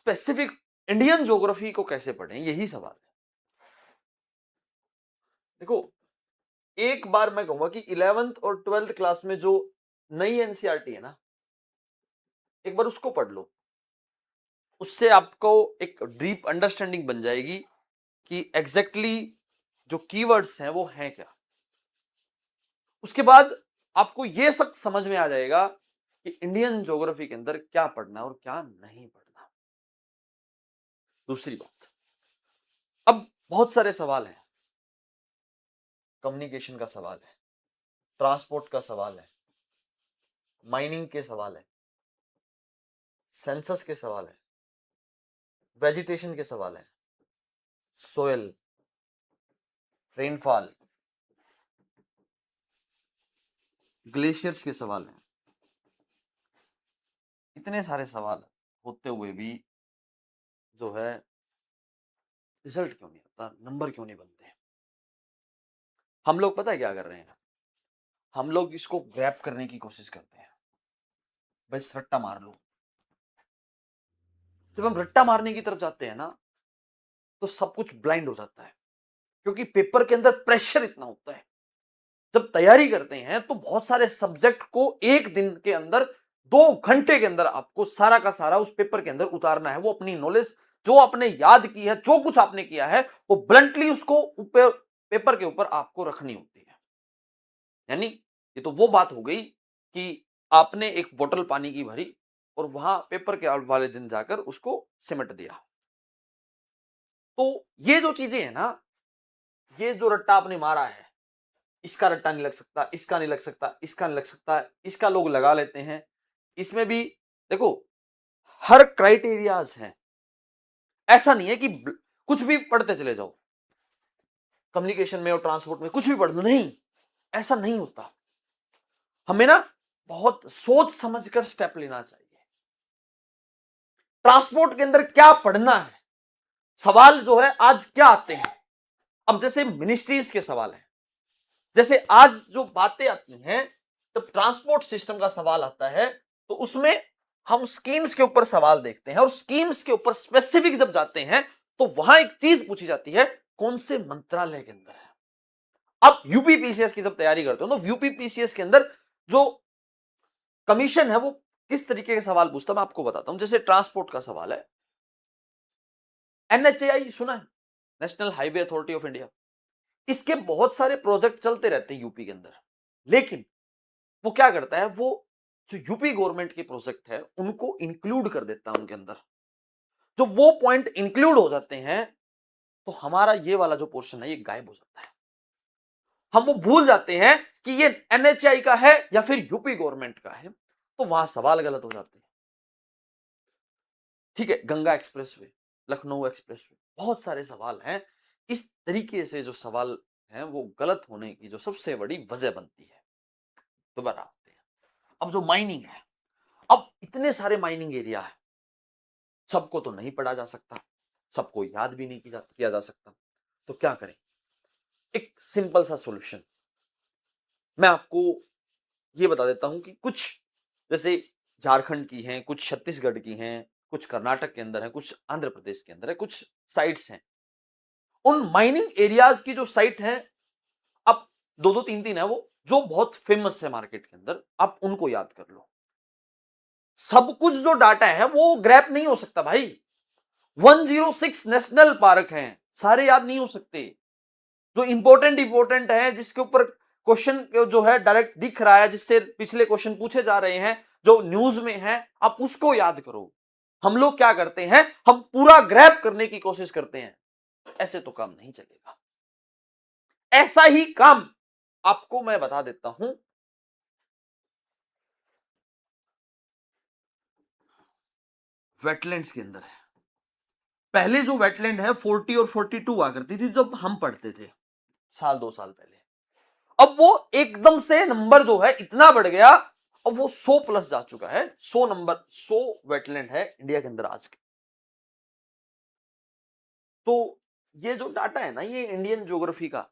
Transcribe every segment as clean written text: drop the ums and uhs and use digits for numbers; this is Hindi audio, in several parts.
स्पेसिफिक इंडियन ज्योग्राफी को कैसे पढ़ें, यही सवाल है। देखो, एक बार मैं कहूंगा कि 11th और 12th क्लास में जो नई एनसीईआरटी है ना, एक बार उसको पढ़ लो। उससे आपको एक डीप अंडरस्टैंडिंग बन जाएगी कि एग्जैक्टली जो कीवर्ड्स हैं वो हैं क्या। उसके बाद आपको यह सब समझ में आ जाएगा कि इंडियन ज्योग्राफी के अंदर क्या पढ़ना और क्या नहीं पढ़ना। दूसरी बात, अब बहुत सारे सवाल हैं। कम्युनिकेशन का सवाल है, ट्रांसपोर्ट का सवाल है, माइनिंग के सवाल है, सेंसस के सवाल है, वेजिटेशन के सवाल है, सोयल, रेनफॉल, ग्लेशियर्स के सवाल हैं। इतने सारे सवाल होते हुए भी जो है रिजल्ट क्यों नहीं आता, नंबर क्यों नहीं बनते? हम लोग पता है क्या कर रहे हैं? हम लोग इसको ग्रैब करने की कोशिश करते हैं, बस रट्टा मार लो। जब हम रट्टा मारने की तरफ जाते हैं ना, तो सब कुछ ब्लाइंड हो जाता है, क्योंकि पेपर के अंदर प्रेशर इतना होता है। जब तैयारी करते हैं तो बहुत सारे सब्जेक्ट को एक दिन के अंदर 2 घंटे के अंदर आपको सारा का सारा उस पेपर के अंदर उतारना है। वो अपनी नॉलेज जो आपने याद की है, जो कुछ आपने किया है, वो ब्लंटली उसको ऊपर पेपर के ऊपर आपको रखनी होती है। यानी ये तो वो बात हो गई कि आपने एक बोतल पानी की भरी और वहां पेपर के वाले दिन जाकर उसको सिमट दिया। तो ये जो चीजें हैं ना, ये जो रट्टा आपने मारा है, इसका रट्टा नहीं लग सकता, इसका नहीं लग सकता, इसका नहीं लग सकता, इसका लोग लगा लेते हैं। इसमें भी देखो, हर क्राइटेरियाज हैं। ऐसा नहीं है कि कुछ भी पढ़ते चले जाओ, कम्युनिकेशन में और ट्रांसपोर्ट में कुछ भी पढ़ लो, नहीं, ऐसा नहीं होता। हमें ना बहुत सोच समझकर स्टेप लेना चाहिए। ट्रांसपोर्ट के अंदर क्या पढ़ना है, सवाल जो है आज क्या आते हैं। अब जैसे मिनिस्ट्रीज के सवाल हैं, जैसे आज जो बातें आती हैं, जब ट्रांसपोर्ट सिस्टम का सवाल आता है तो उसमें हम स्कीम्स के ऊपर सवाल देखते हैं, और स्कीम्स के ऊपर स्पेसिफिक जब जाते हैं तो वहां एक चीज पूछी जाती है, कौन से मंत्रालय के अंदर है। अब यूपीपीसीएस की जब तैयारी करते हो तो यूपीपीसीएस के अंदर जो कमीशन है वो किस तरीके के सवाल पूछता है, मैं आपको बताता हूं। जैसे ट्रांसपोर्ट का सवाल है, एनएचएआई सुना है, national highway authority of India. इसके बहुत सारे प्रोजेक्ट चलते रहते हैं यूपी के अंदर, लेकिन वो क्या करता है, वो जो यूपी गवर्नमेंट के प्रोजेक्ट है उनको इंक्लूड कर देता है उनके अंदर। जो वो पॉइंट इंक्लूड हो जाते हैं तो हमारा ये वाला जो पोर्शन है ये गायब हो जाता है। हम वो भूल जाते हैं कि ये एनएचआई का है या फिर यूपी गवर्नमेंट का है, तो वहां सवाल गलत हो जाते हैं। ठीक है, गंगा एक्सप्रेसवे, लखनऊ एक्सप्रेसवे, बहुत सारे सवाल हैं। इस तरीके से जो सवाल हैं वो गलत होने की जो सबसे बड़ी वजह बनती है। दोबारा आते हैं, अब जो माइनिंग है, अब इतने सारे माइनिंग एरिया है, सबको तो नहीं पढ़ा जा सकता, सबको याद भी नहीं किया जा सकता। तो क्या करें? एक सिंपल सा सॉल्यूशन मैं आपको ये बता देता हूं कि कुछ जैसे झारखंड की हैं, कुछ छत्तीसगढ़ की हैं, कुछ कर्नाटक के अंदर है, कुछ आंध्र प्रदेश के अंदर है, कुछ साइट्स हैं। उन माइनिंग एरियाज की जो साइट है, अब दो दो तीन तीन है, वो जो बहुत फेमस है मार्केट के अंदर, आप उनको याद कर लो। सब कुछ जो डाटा है वो ग्रैप नहीं हो सकता भाई। 106 नेशनल पार्क हैं, सारे याद नहीं हो सकते। जो इंपॉर्टेंट है, जिसके ऊपर क्वेश्चन जो है डायरेक्ट दिख रहा है, जिससे पिछले क्वेश्चन पूछे जा रहे हैं, जो न्यूज में है, आप उसको याद करो। हम लोग क्या करते हैं, हम पूरा ग्रैब करने की कोशिश करते हैं। ऐसे तो काम नहीं चलेगा। ऐसा ही काम आपको मैं बता देता हूं, वेटलैंड्स के अंदर है। पहले जो वेटलैंड है 40 और 42 आ करती थी जब हम पढ़ते थे, साल 2 साल पहले। अब वो एकदम से नंबर जो है इतना बढ़ गया, अब वो 100 प्लस जा चुका है। 100 नंबर, 100 वेटलैंड है इंडिया के अंदर आज के। तो ये जो डाटा है ना, ये इंडियन ज्योग्राफी का,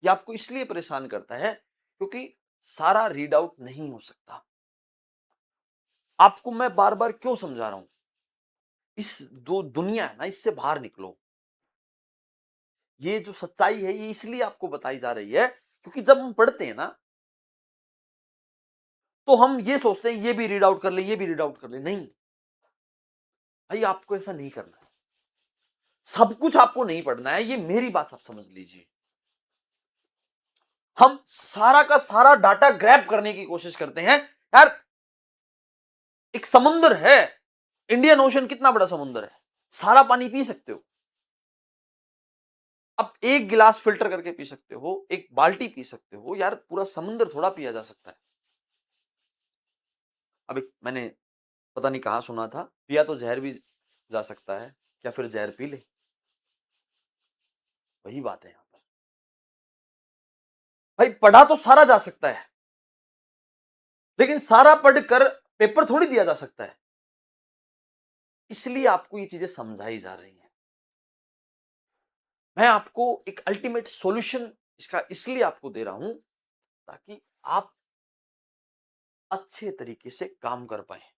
ये आपको इसलिए परेशान करता है क्योंकि सारा रीड आउट नहीं हो सकता। आपको मैं बार बार क्यों समझा रहा हूं, इस दो दुनिया है ना, इससे बाहर निकलो। ये जो सच्चाई है ये इसलिए आपको बताई जा रही है क्योंकि जब हम पढ़ते हैं ना तो हम ये सोचते हैं ये भी रीड आउट कर ले, ये भी रीड आउट कर ले। नहीं भाई, आपको ऐसा नहीं करना है। सब कुछ आपको नहीं पढ़ना है, ये मेरी बात आप समझ लीजिए। हम सारा का सारा डाटा ग्रैब करने की कोशिश करते हैं। यार एक समुद्र है, इंडियन ओशन कितना बड़ा समुद्र है, सारा पानी पी सकते हो। अब एक गिलास फिल्टर करके पी सकते हो, एक बाल्टी पी सकते हो, यार पूरा समुद्र थोड़ा पिया जा सकता है। अब एक मैंने पता नहीं कहां सुना था, पिया तो जहर भी जा सकता है, क्या फिर जहर पी ले? वही बात है यहां पर। भाई पढ़ा तो सारा जा सकता है, लेकिन सारा पढ़कर पेपर थोड़ी दिया जा सकता है। इसलिए आपको ये चीजें समझाई जा रही हैं। मैं आपको एक अल्टीमेट सॉल्यूशन इसका इसलिए आपको दे रहा हूं ताकि आप अच्छे तरीके से काम कर पाए।